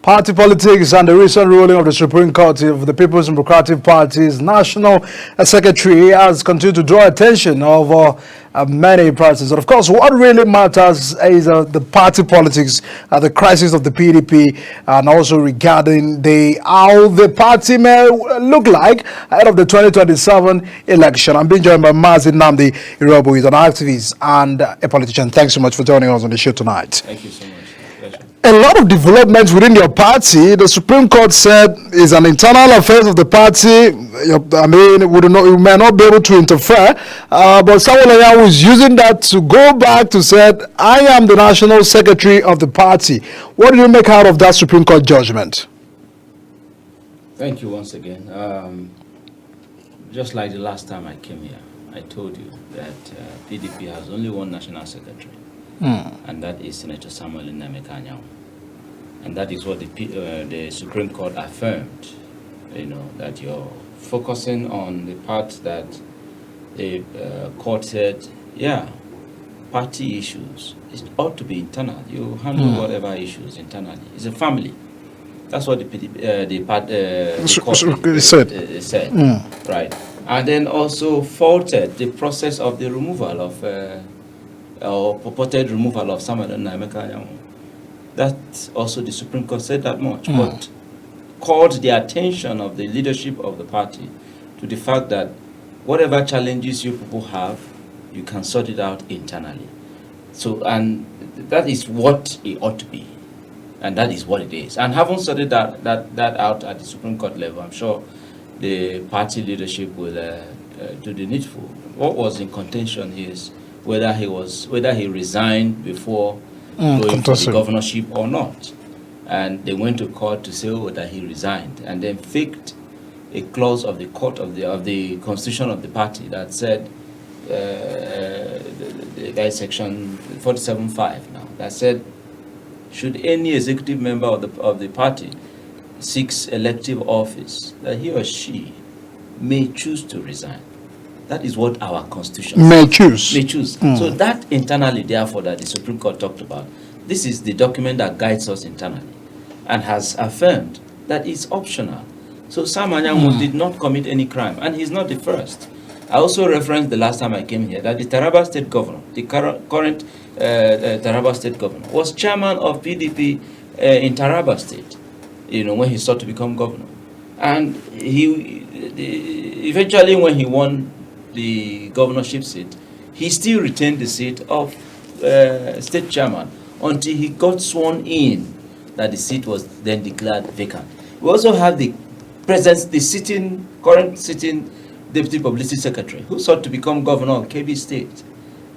Party politics and the recent ruling of the Supreme Court of the People's Democratic Party's National Secretary has continued to draw attention of many persons. And of course, what really matters is the party politics, the crisis of the PDP, and also regarding how the party may look like ahead of the 2027 election. I'm being joined by Mazi Nnamdi. Iroegbu is an activist and a politician. Thanks so much for joining us on the show tonight. Thank you so much. Pleasure. A lot of developments within your party. The Supreme Court said is an internal affair of the party. I mean, we may not be able to interfere, but someone who is using that to go back to said, I am the national secretary of the party. What do you make out of that Supreme Court judgment? Thank you once again. Just like the last time I came here, I told you that PDP has only one national secretary, and that is Senator Samuel Nnamdi. And that is what the Supreme Court affirmed, that you're focusing on the part that the court said, yeah, party issues, it ought to be internal. You handle whatever issues internally. It's a family. That's what the court said, right? And then also faulted the process of the removal of, or purported removal of Samuel Nnamdi. That also the Supreme Court said that much, but called the attention of the leadership of the party to the fact that whatever challenges you people have, you can sort it out internally. So, and that is what it ought to be, and that is what it is. And having sorted that out at the Supreme Court level, I'm sure the party leadership will do the needful. What was in contention is whether he resigned before going for the governorship or not. And they went to court to say that he resigned, and then faked a clause of the court of the constitution of the party that said, the section 47.5 now, that said, should any executive member of the party seeks elective office, that he or she may choose to resign. That is what our constitution says. May choose. May choose. So that internally, therefore, that the Supreme Court talked about, this is the document that guides us internally and has affirmed that it's optional. So Sam Anyanwu did not commit any crime, and he's not the first. I also referenced the last time I came here that the Taraba State Governor, the current Taraba State Governor, was chairman of PDP in Taraba State, when he sought to become governor. And eventually when he won the governorship seat, he still retained the seat of state chairman until he got sworn in that the seat was then declared vacant. We also have the current sitting deputy publicity secretary who sought to become governor of KB State,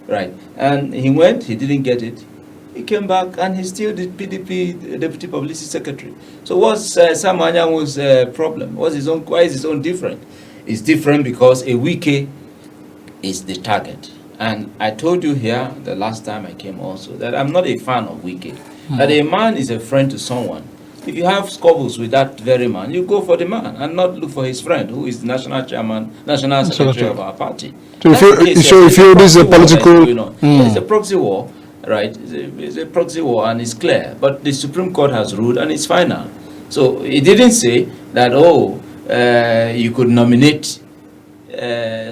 right? And he went, he didn't get it. He came back and he's still the PDP deputy publicity secretary. So what's Sam Anyanwu's problem? Why is his own different? It's different because a wike is the target. And I told you here the last time I came also that I'm not a fan of wike. That a man is a friend to someone. If you have squabbles with that very man, you go for the man and not look for his friend, who is the national chairman, national secretary of our party. So if you this is a political... It's a proxy war, right? It's a proxy war and it's clear. But the Supreme Court has ruled and it's final. So it didn't say that, you could nominate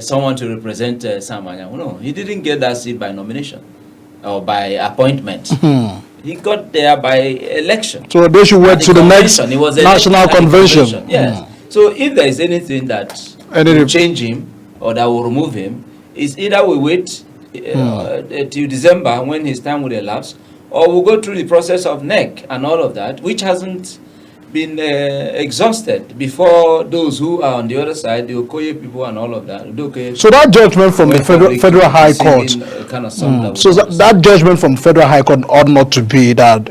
someone to represent Sam Anyanwu. No, he didn't get that seat by nomination or by appointment. He got there by election. So they should wait to the next national convention. Yes. So if there is anything that will change him or that will remove him, is either we wait till December when his time will elapse, or we'll go through the process of NEC and all of that, which hasn't been exhausted before those who are on the other side, the Okoye people and all of that. So that judgment from the federal High Court, so that judgment from Federal High Court ought not to be that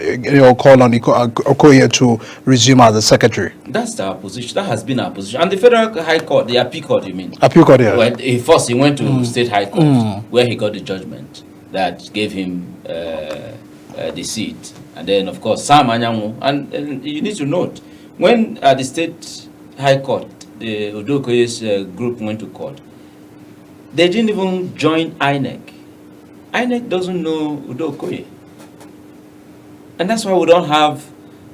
call on Okoye to resume as the secretary. That's our position. That has been our position. And the Federal High Court, the Appeal Court, you mean? Appeal Court, yeah. Well, first he went to State High Court, where he got the judgment that gave him the seat. And then, of course, Sam Anyanwu, and you need to note, when at the State High Court, the Okoye's group went to court, they didn't even join INEC. INEC doesn't know Okoye. And that's why we don't have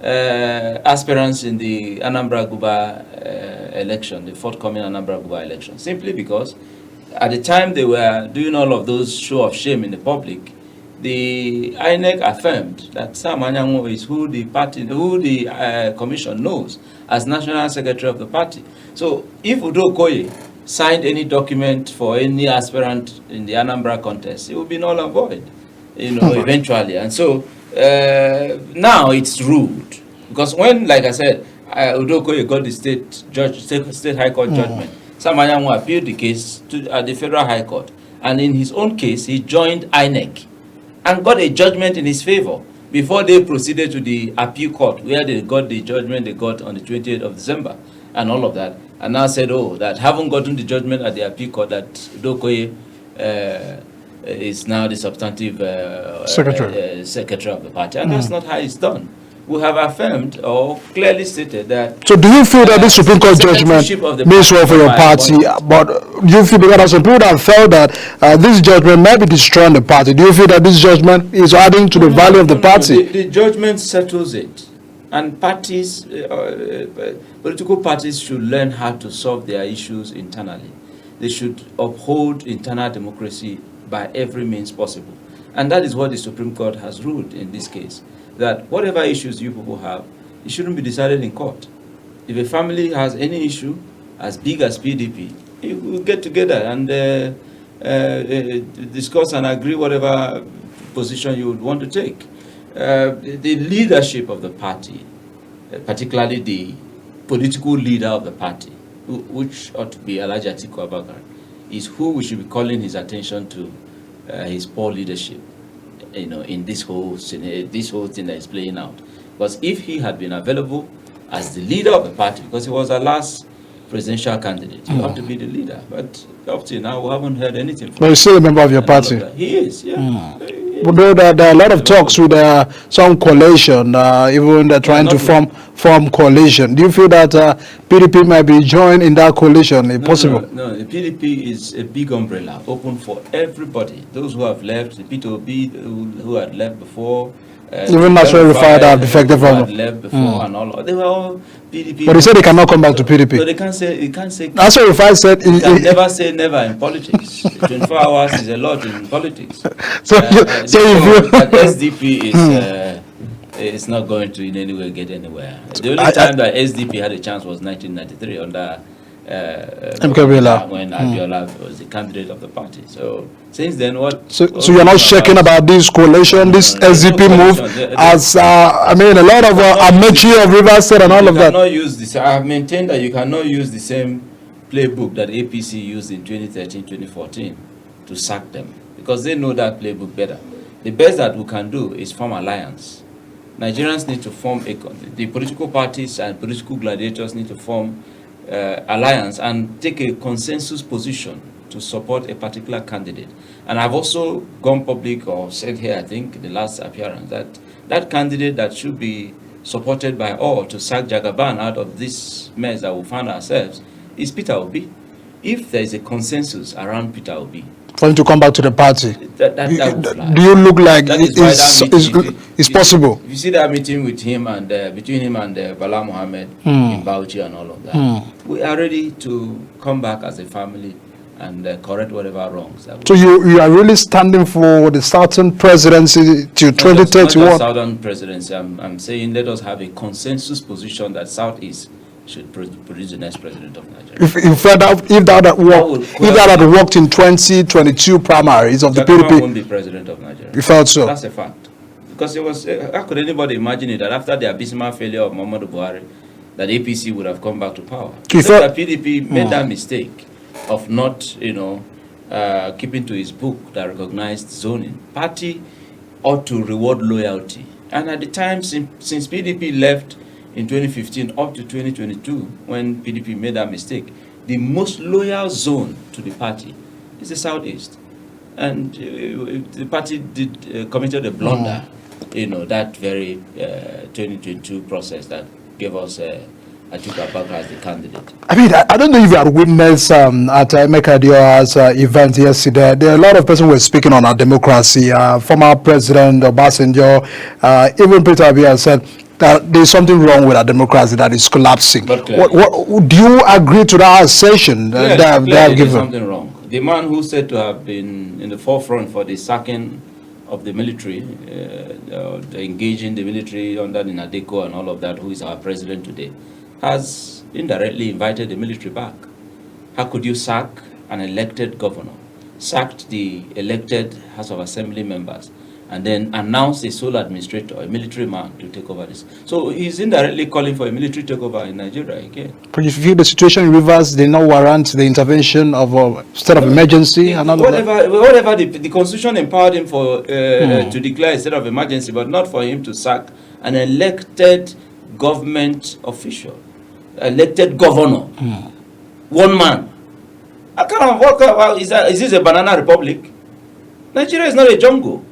aspirants in the Anambra Guba election, the forthcoming Anambra Guba election, simply because at the time they were doing all of those show of shame in the public, the INEC affirmed that Sam Anyanwu is who the commission knows as National Secretary of the party. So if Udo Okoye signed any document for any aspirant in the Anambra contest, it would be null and void, eventually. And so now it's ruled, because when, like I said, Udo Okoye got the state high court judgment, Sam Anyanwu appealed the case at the Federal High Court, and in his own case, he joined INEC and got a judgment in his favor before they proceeded to the appeal court, where they got the judgment they got on the 28th of December and all of that, and now said, that having gotten the judgment at the appeal court, that Udo Okoye is now the substantive secretary of the party, and that's not how it's done. We have affirmed or clearly stated that. So, do you feel that this Supreme Court judgment means well for your party? But do you feel, because some people have felt that this judgment might be destroying the party? Do you feel that this judgment is adding to the value of the party? The judgment settles it, and parties, political parties, should learn how to solve their issues internally. They should uphold internal democracy by every means possible, and that is what the Supreme Court has ruled in this case. That whatever issues you people have, it shouldn't be decided in court. If a family has any issue as big as PDP, you will get together and discuss and agree whatever position you would want to take. The leadership of the party, particularly the political leader of the party, which ought to be Alhaji Atiku Abubakar, is who we should be calling his attention to his poor leadership, in this whole thing that is playing out. Because if he had been available as the leader of the party, because he was our last presidential candidate, he ought to be the leader. But up to now, we haven't heard anything from him. But he's still a member of your party. He is, yeah. But there are a lot of talks with some coalition, even they're trying to form coalition. Do you feel that PDP might be joined in that coalition, if possible? No, the PDP is a big umbrella, open for everybody. Those who have left, the P2B who had left before, even National Refined have defected from left before and all. They were all PDP. But they said they cannot come back to PDP. So they can't say. National Refined said you can never say never in politics. 24 hours is a lot in politics. So if you that SDP is not going to in any way get anywhere. The only time that SDP had a chance was 1993 under when Abiola was the candidate of the party. So since then, So you're not checking about this coalition, this SDP move, as a lot of Amechi of Rivers State and all of that. I have maintained that you cannot use the same playbook that APC used in 2013-2014 to sack them, because they know that playbook better. The best that we can do is form alliance. Nigerians need to form the political parties and political gladiators need to form alliance and take a consensus position to support a particular candidate. And I've also gone public or said here, I think, in the last appearance, that candidate that should be supported by all to sack Jagaban out of this mess that we found ourselves is Peter Obi. If there is a consensus around Peter Obi, for him to come back to the party, do you look like it's possible? You see that meeting with him and between him and Bala Mohammed in Bauchi and all of that. We are ready to come back as a family and correct whatever wrongs. So you are really standing for the Southern presidency till 2031? Not the Southern presidency. I'm saying let us have a consensus position that Southeast should produce the next president of Nigeria. If that had worked in 2022 primaries of the PDP, won't be president of Nigeria. You felt so? That's a fact. Because it was, how could anybody imagine it that after the abysmal failure of Muhammadu Buhari, that APC would have come back to power? That PDP made that mistake of not, keeping to his book that recognized zoning. Party ought to reward loyalty. And at the time, since PDP left in 2015 up to 2022, when PDP made that mistake, the most loyal zone to the party is the Southeast. And the party committed a blunder, that very 2022 process that gave us Atiku Abubakar as the candidate. I don't know if you had witnessed at Emeka Adio's event yesterday. There are a lot of persons who were speaking on our democracy. Former President Obasanjo, even Peter Obi has said, that there's something wrong with our democracy, that is collapsing. But Do you agree to that assertion clearly, they have there's given? something wrong. The man who said to have been in the forefront for the sacking of the military, engaging the military under the Nadeko and all of that, who is our president today, has indirectly invited the military back. How could you sack an elected governor, sacked the elected House of Assembly members, and then announce a sole administrator, a military man, to take over this? So he's indirectly calling for a military takeover in Nigeria again. But you feel the situation in Rivers did not warrant the intervention of a state of emergency and all of that? Whatever the Constitution empowered him for to declare a state of emergency, but not for him to sack an elected government official, elected governor, one man. I can't work out. Is this a banana republic? Nigeria is not a jungle.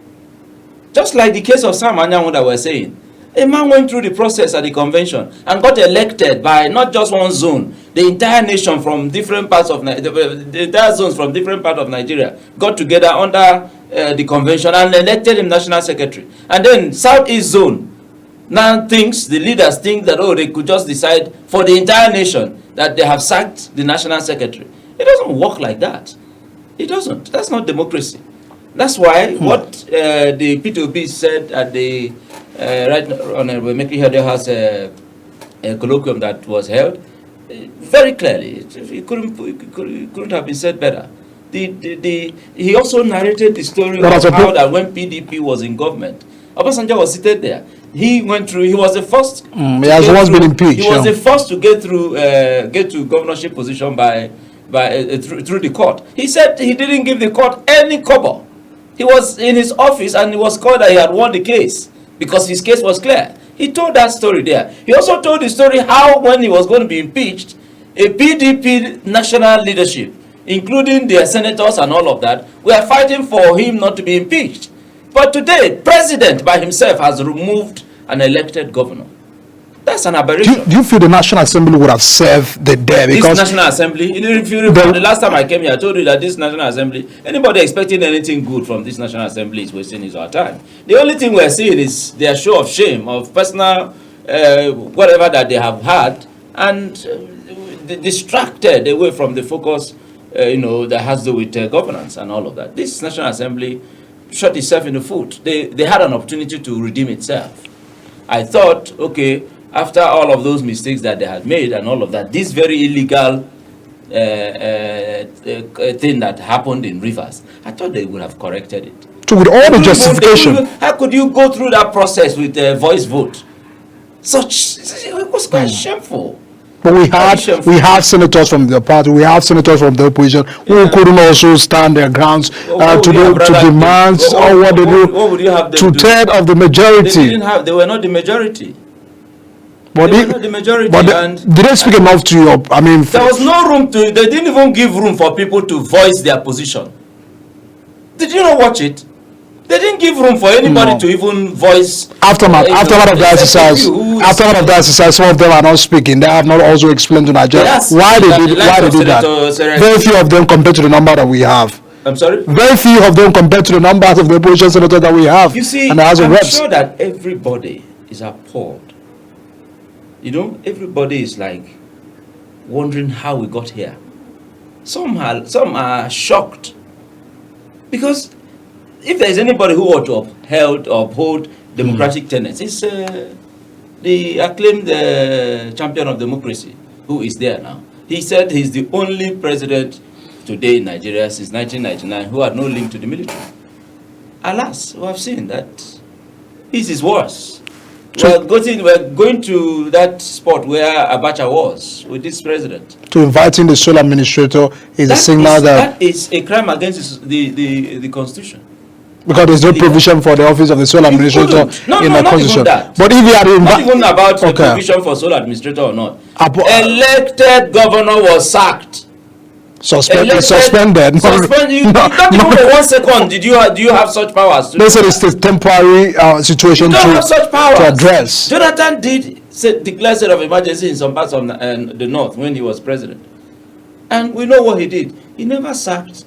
Just like the case of Sam Anyanwu that we're saying, a man went through the process at the convention and got elected by not just one zone, the entire nation from different parts of the entire zones from different parts of Nigeria got together under the convention and elected him national secretary. And then Southeast zone now the leaders think that, oh, they could just decide for the entire nation that they have sacked the national secretary. It doesn't work like that. It doesn't. That's not democracy. That's why what the P2B said at the Right Honorable Meki Hede has a colloquium that was held very clearly. It couldn't have been said better. He also narrated the story of how that when PDP was in government, Obasanjo was seated there. He went through. He was the first. He has once been impeached. He was the first to get to governorship position through the court. He said he didn't give the court any kobo. He was in his office and it was called that he had won the case because his case was clear. He told that story there. He also told the story how when he was going to be impeached, a PDP national leadership, including their senators and all of that, were fighting for him not to be impeached. But today, president by himself has removed an elected governor. That's an aberration. Do you feel the National Assembly would have served the day? Because this National Assembly, if you remember, the last time I came here, I told you that this National Assembly, anybody expecting anything good from this National Assembly is wasting his or time. The only thing we're seeing is their show of shame, of personal whatever that they have had, and distracted away from the focus, that has to do with governance and all of that. This National Assembly shot itself in the foot. They had an opportunity to redeem itself. I thought, okay, after all of those mistakes that they had made and all of that, this very illegal thing that happened in Rivers, I thought they would have corrected it. So with all the justification, how could you go through that process with a voice vote? It was quite shameful. But we had senators from the party, we have senators from the opposition who couldn't also stand their grounds to demand what they do. What would you have them two-thirds of the majority. They were not the majority. But they were not the majority. Did they speak enough to you? I mean, there was no room to. They didn't even give room for people to voice their position. Did you not watch it? They didn't give room for anybody to even voice. Aftermath of the exercise. Aftermath of the exercise, some of them are not speaking. They have not also explained to Nigeria why they did that. Very few of them compared to the number that we have. I'm sorry? Very few of them compared to the numbers of the opposition senators that we have. You see, and I'm sure that everybody is appalled. Everybody is like wondering how we got here. Some are shocked. Because if there is anybody who ought to uphold democratic tenets, it's the acclaimed champion of democracy, who is there now. He said he's the only president today in Nigeria since 1999 who had no link to the military. Alas, we have seen that this is worse. We're going to that spot where Abacha was with this president. To inviting the sole administrator is a signal that is a crime against the Constitution. Because there's no provision for the office of the sole administrator in the Constitution. But if you had not even about the provision for sole administrator or not. Elected governor was sacked. Suspended. Not even for 1 second do you have such powers. They said it's a temporary situation to address. Jonathan did declare state of emergency in some parts of the north when he was president. And we know what he did. He never sacked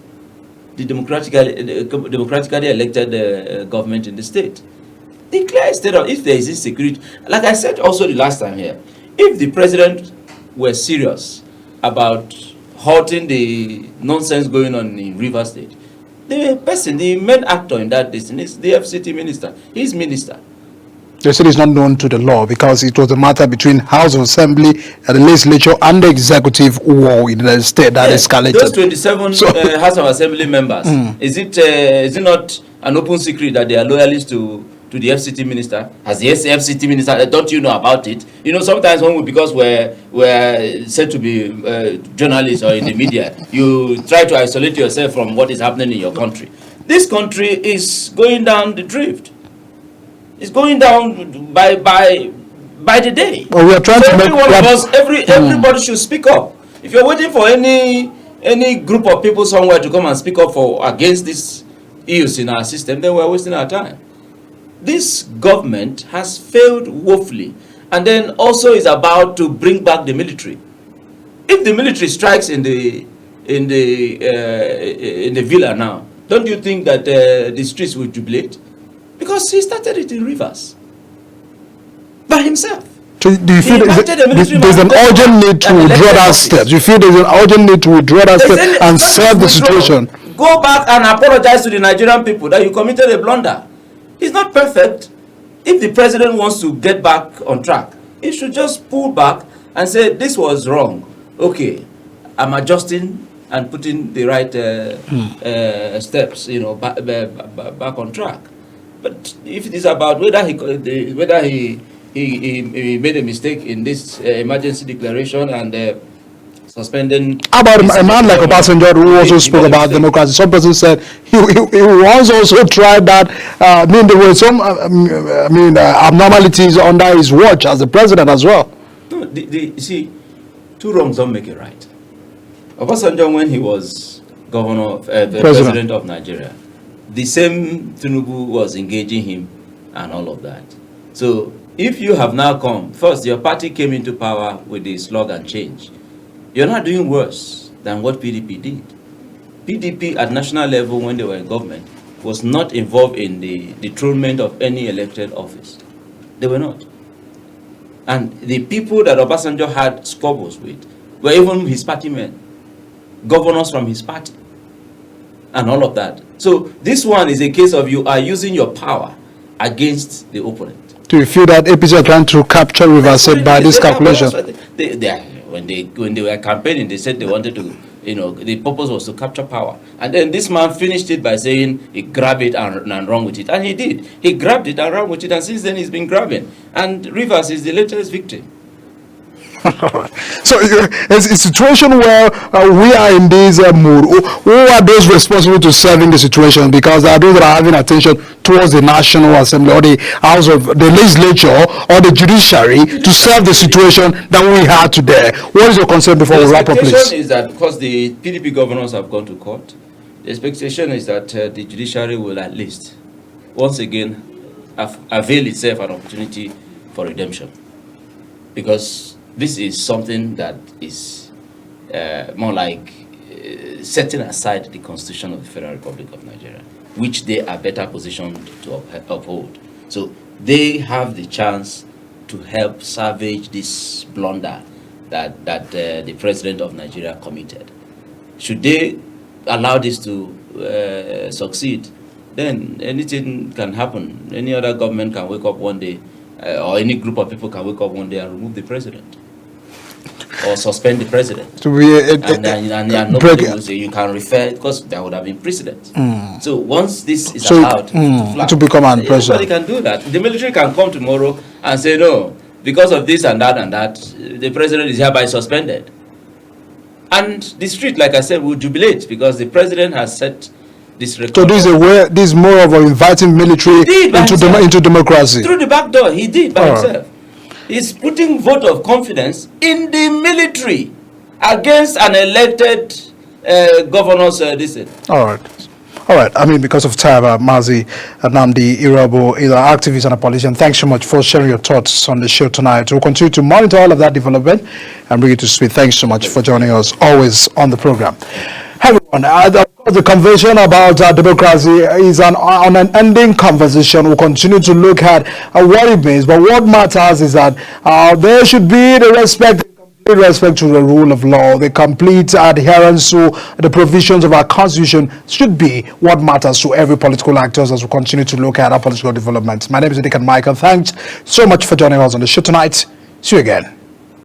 the democratically elected government in the state. Declare a state of, if there is insecurity. Like I said also the last time here, if the president were serious about halting the nonsense going on in River State, the main actor in that distance is the FCT minister. He's minister. They said it's not known to the law because it was a matter between House of Assembly and the legislature and the executive war in the state that escalated. Those 27 House of Assembly members, is it not an open secret that they are loyalists to the FCT minister? As the FCT minister, don't you know about it? You know, sometimes when because we're said to be journalists or in the media, you try to isolate yourself from what is happening in your country. This country is going down the drift. It's going down by the day. Well, we are trying to make one of us, everybody should speak up. If you're waiting for any group of people somewhere to come and speak up against these issues in our system, then we're wasting our time. This government has failed woefully, and then also is about to bring back the military. If the military strikes in the villa now, don't you think that the streets will jubilate? Because he started it in Rivers by himself. So do you feel there's an urgent need to withdraw that step? Do you feel there's an urgent need to withdraw that step and serve the situation? Go back and apologize to the Nigerian people that you committed a blunder. It's not perfect. If the president wants to get back on track, he should just pull back and say, this was wrong. Okay, I'm adjusting and putting the right steps, back on track. But if it is about whether he made a mistake in this emergency declaration and suspending. How about a man like Obasanjo who also spoke about democracy? Some person said he once also tried that. There were some abnormalities under his watch as the president as well. No, you see, two wrongs don't make it right. Obasanjo, when he was the president of Nigeria, the same Tinubu was engaging him and all of that. So if you have now come, first your party came into power with the slogan change. You're not doing worse than what PDP did. PDP at national level when they were in government was not involved in the dethronement of any elected office. They were not. And the people that Obasanjo had squabbles with were even his party men, governors from his party, and all of that. So this one is a case of you are using your power against the opponent. Do you feel that APC are trying to capture Rivers State by this calculation? When they were campaigning, they said they wanted to, the purpose was to capture power. And then this man finished it by saying he grabbed it and ran with it. And he did. He grabbed it and ran with it. And since then he's been grabbing. And Rivers is the latest victim. So it's a situation where we are in this mood. Who are those responsible to serving the situation? Because there are those that are having attention towards the National Assembly or the House of the Legislature or the Judiciary to serve the situation that we have today. What is your concern before we wrap up, please? The expectation is that because the PDP governors have gone to court, the expectation is that the Judiciary will at least once again avail itself an opportunity for redemption. Because this is something that is more like setting aside the Constitution of the Federal Republic of Nigeria, which they are better positioned to uphold. So they have the chance to help salvage this blunder that the President of Nigeria committed. Should they allow this to succeed, then anything can happen. Any other government can wake up one day, or any group of people can wake up one day and remove the president. Or suspend the president. To be and nobody will say you can refer, because there would have been precedent. So once this is allowed to become an president, anybody can do that. The military can come tomorrow and say no, because of this and that, the president is hereby suspended. And the street, like I said, will jubilate because the president has set this record. So this is more of an inviting military into democracy. Through the back door, he did by himself. He's putting vote of confidence in the military against an elected governor's decision. All right. I mean, because of time, Mazi, Nnamdi, Iroegbu, an activist and a politician, thanks so much for sharing your thoughts on the show tonight. We'll continue to monitor all of that development and bring you to speed. Thanks so much for joining us always on the program. Of course, the conversation about democracy is an unending conversation. We'll continue to look at what it means, but what matters is that there should be the complete respect to the rule of law, the complete adherence to the provisions of our constitution should be what matters to every political actors as we continue to look at our political developments. My name is Dick and Michael. Thanks so much for joining us on the show tonight. See you again.